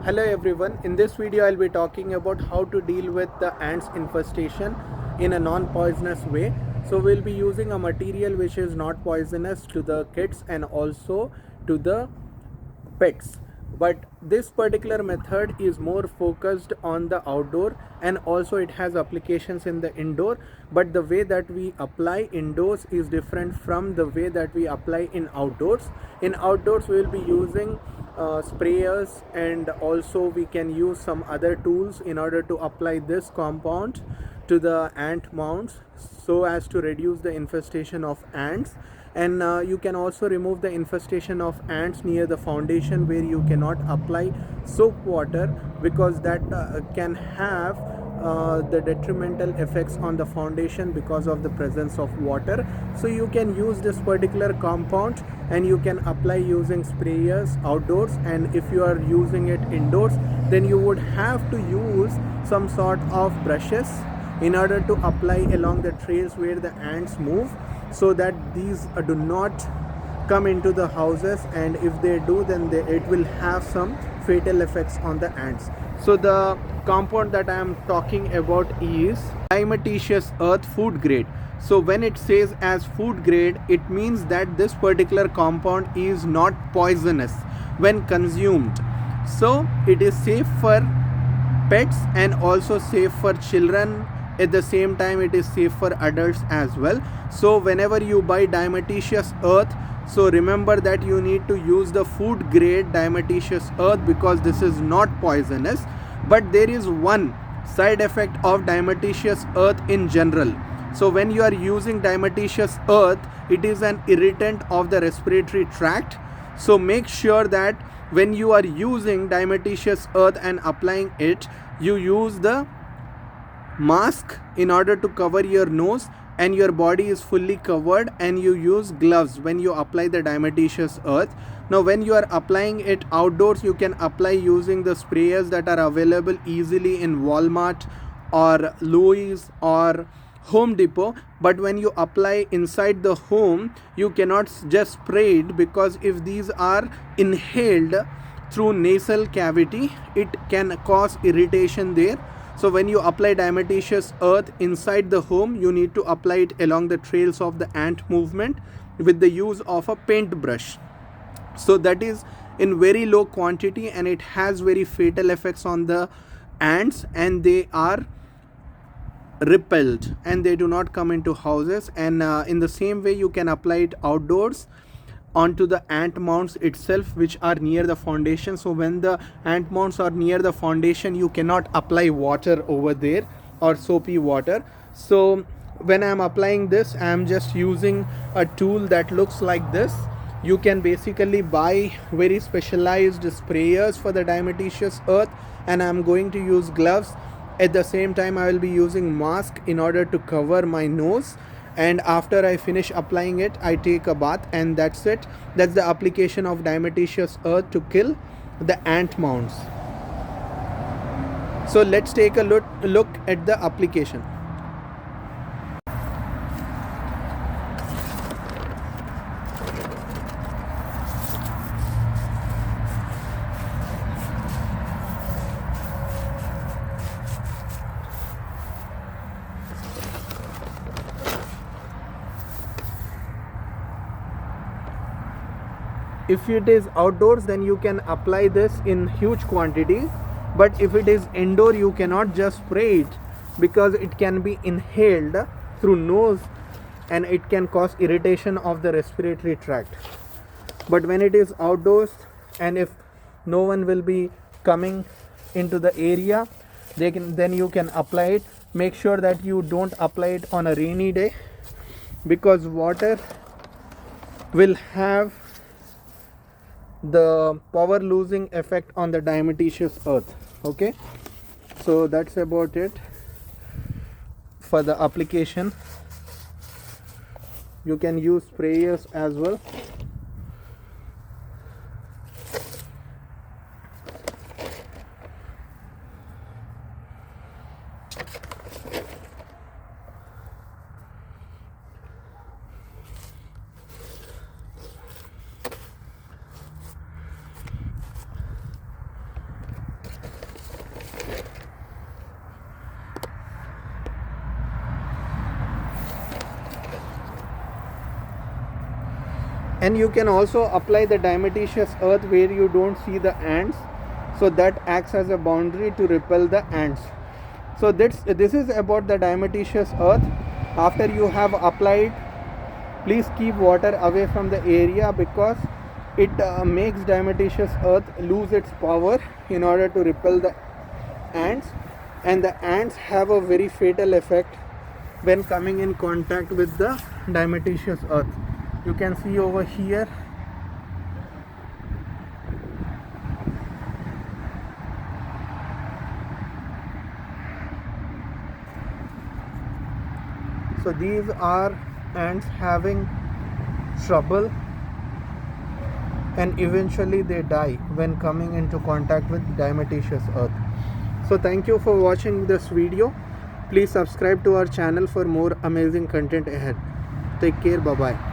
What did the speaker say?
Hello everyone, in this video I'll be talking about how to deal with the ants infestation in a non-poisonous way. So we'll be using a material which is not poisonous to the kids and also to the pets, but this particular method is more focused on the outdoor and also it has applications in the indoor, but the way that we apply indoors is different from the way that we apply in outdoors. In outdoors we will be using sprayers, and also we can use some other tools in order to apply this compound to the ant mounds so as to reduce the infestation of ants. And you can also remove the infestation of ants near the foundation where you cannot apply soap water, because that can have the detrimental effects on the foundation because of the presence of water. So you can use this particular compound and you can apply using sprayers outdoors, and if you are using it indoors then you would have to use some sort of brushes in order to apply along the trails where the ants move, so that these do not come into the houses, and if they do then it will have some fatal effects on the ants. So the compound that I am talking about is diatomaceous earth food grade. So when it says as food grade, it means that this particular compound is not poisonous when consumed. So it is safe for pets and also safe for children. At the same time it is safe for adults as well. So whenever you buy diatomaceous earth, so remember that you need to use the food grade diatomaceous earth, because this is not poisonous. But there is one side effect of diatomaceous earth in general. So when you are using diatomaceous earth, it is an irritant of the respiratory tract. So make sure that when you are using diatomaceous earth and applying it, you use the mask in order to cover your nose and your body is fully covered, and you use gloves when you apply the diatomaceous earth. Now when you are applying it outdoors, you can apply using the sprayers that are available easily in Walmart or Lowe's or Home Depot. But when you apply inside the home, you cannot just spray it, because if these are inhaled through nasal cavity, it can cause irritation there. So when you apply diatomaceous earth inside the home, you need to apply it along the trails of the ant movement with the use of a paintbrush. So that is in very low quantity and it has very fatal effects on the ants, and they are repelled and they do not come into houses. And in the same way you can apply it outdoors onto the ant mounds itself, which are near the foundation. So when the ant mounds are near the foundation, you cannot apply water over there or soapy water. So when I am applying this, I am just using a tool that looks like this. You can basically buy very specialized sprayers for the diatomaceous earth, and I am going to use gloves. At the same time I will be using mask in order to cover my nose, and after I finish applying it, I take a bath, and that's it. That's the application of diatomaceous earth to kill the ant mounds. So let's take a look at the application. If it is outdoors, then you can apply this in huge quantity, but if it is indoor, you cannot just spray it, because it can be inhaled through nose and it can cause irritation of the respiratory tract. But when it is outdoors, and if no one will be coming into the area, then you can apply it. Make sure that you don't apply it on a rainy day, because water will have the power losing effect on the diatomaceous earth. Okay, so that's about it for the application. You can use sprayers as well. And you can also apply the diatomaceous earth where you don't see the ants, so that acts as a boundary to repel the ants. So this is about the diatomaceous earth. After you have applied, please keep water away from the area, because it makes diatomaceous earth lose its power in order to repel the ants, and the ants have a very fatal effect when coming in contact with the diatomaceous earth. You can see over here, so these are ants having trouble, and eventually they die when coming into contact with diatomaceous earth. So thank you for watching this video. Please subscribe to our channel for more amazing content ahead. Take care. Bye bye.